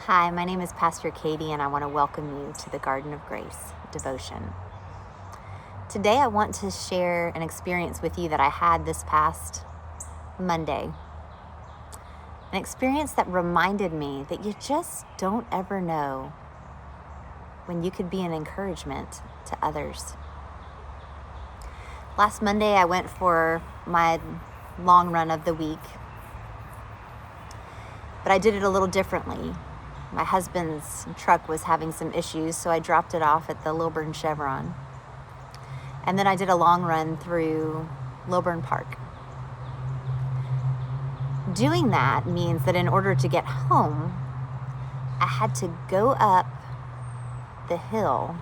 Hi, my name is Pastor Katie, and I want to welcome you to the Garden of Grace devotion. Today, I want to share an experience with you that I had this past Monday. An experience that reminded me that you just don't ever know when you could be an encouragement to others. Last Monday, I went for my long run of the week, but I did it a little differently. My husband's truck was having some issues, so I dropped it off at the Lilburn Chevron. And then I did a long run through Lilburn Park. Doing that means that in order to get home, I had to go up the hill,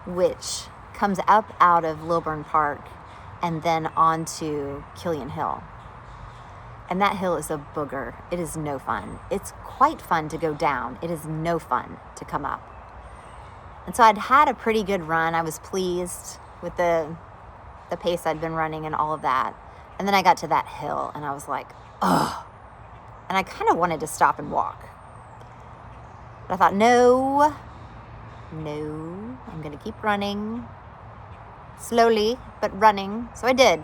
which comes up out of Lilburn Park and then onto Killian Hill. And that hill is a booger. It is no fun. It's quite fun to go down. It is no fun to come up. And so I'd had a pretty good run. I was pleased with the pace I'd been running and all of that. And then I got to that hill and I was like, ugh. And I kind of wanted to stop and walk. But I thought, no, I'm going to keep running. Slowly, but running. So I did.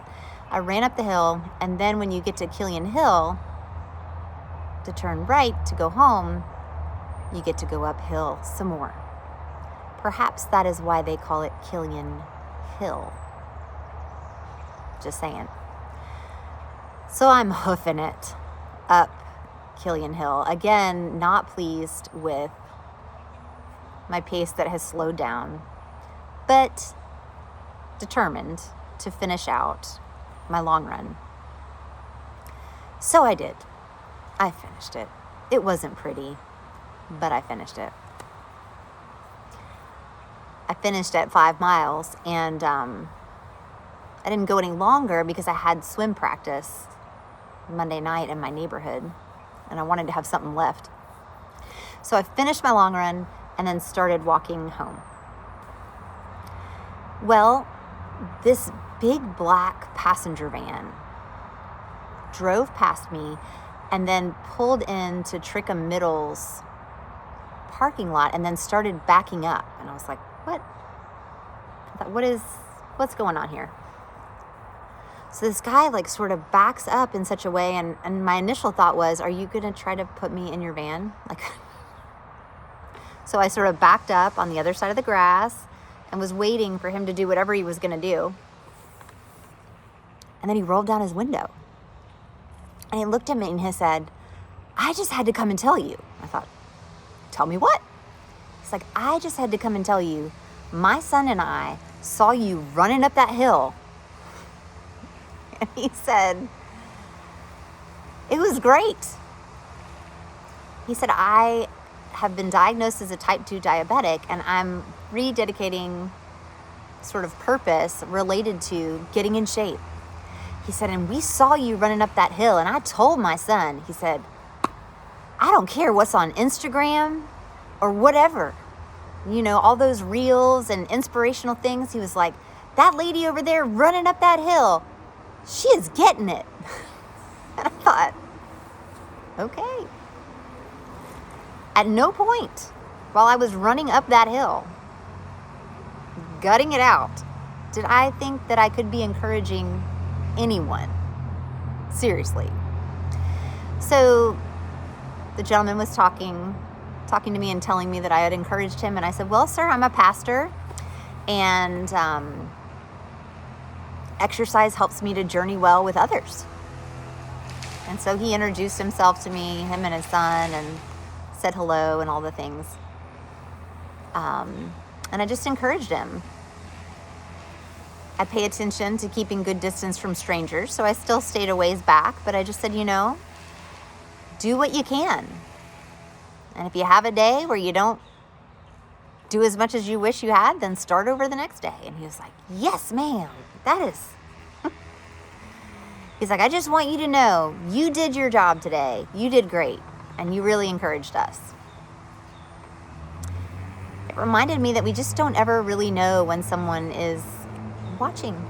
I ran up the hill, and then when you get to Killian Hill, to turn right to go home, you get to go uphill some more. Perhaps that is why they call it Killian Hill. Just saying. So I'm hoofing it up Killian Hill. Again, not pleased with my pace that has slowed down, but determined to finish out my long run. So I did. I finished it. It wasn't pretty, but I finished it. I finished at 5 miles, and I didn't go any longer because I had swim practice Monday night in my neighborhood, and I wanted to have something left. So I finished my long run and then started walking home. Well, this big black passenger van drove past me and then pulled into Trickham Middle's parking lot and then started backing up. And I was like, what? I thought, what's going on here? So this guy sort of backs up in such a way, and my initial thought was, are you going to try to put me in your van? So I sort of backed up on the other side of the grass and was waiting for him to do whatever he was going to do. And then he rolled down his window. And he looked at me and he said, I just had to come and tell you. I thought, tell me what? He's like, I just had to come and tell you, my son and I saw you running up that hill. And he said, it was great. He said, I have been diagnosed as a type 2 diabetic, and I'm rededicating sort of purpose related to getting in shape. He said, and we saw you running up that hill, and I told my son, he said, I don't care what's on Instagram or whatever, all those reels and inspirational things. He was like, that lady over there running up that hill, she is getting it. And I thought, okay. At no point while I was running up that hill, gutting it out, did I think that I could be encouraging anyone. Seriously. So the gentleman was talking to me and telling me that I had encouraged him. And I said, well, sir, I'm a pastor, and exercise helps me to journey well with others. And so he introduced himself to me, him and his son, and said hello and all the things. And I just encouraged him. I pay attention to keeping good distance from strangers, so I still stayed a ways back, but I just said, do what you can. And if you have a day where you don't do as much as you wish you had, then start over the next day. And he was like, yes, ma'am, that is. He's like, I just want you to know, you did your job today. You did great, and you really encouraged us. It reminded me that we just don't ever really know when someone is watching.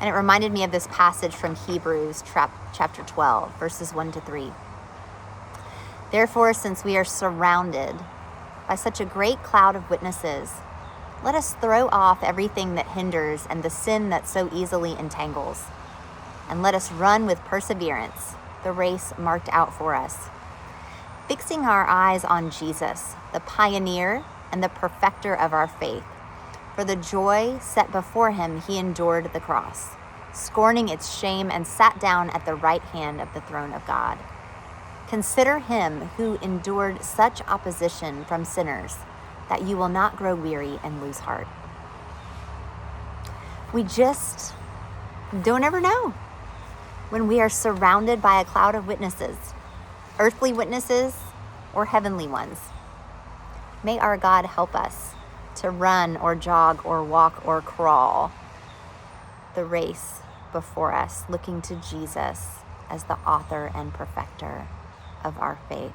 And it reminded me of this passage from Hebrews chapter 12, verses 1-3. Therefore, since we are surrounded by such a great cloud of witnesses, let us throw off everything that hinders and the sin that so easily entangles, and let us run with perseverance the race marked out for us, fixing our eyes on Jesus, the pioneer and the perfecter of our faith. For the joy set before him, he endured the cross, scorning its shame, and sat down at the right hand of the throne of God. Consider him who endured such opposition from sinners, that you will not grow weary and lose heart. We just don't ever know when we are surrounded by a cloud of witnesses, earthly witnesses or heavenly ones. May our God help us to run or jog or walk or crawl the race before us, looking to Jesus as the author and perfecter of our faith.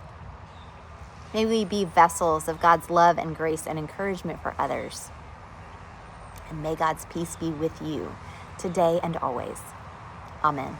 May we be vessels of God's love and grace and encouragement for others. And may God's peace be with you today and always. Amen.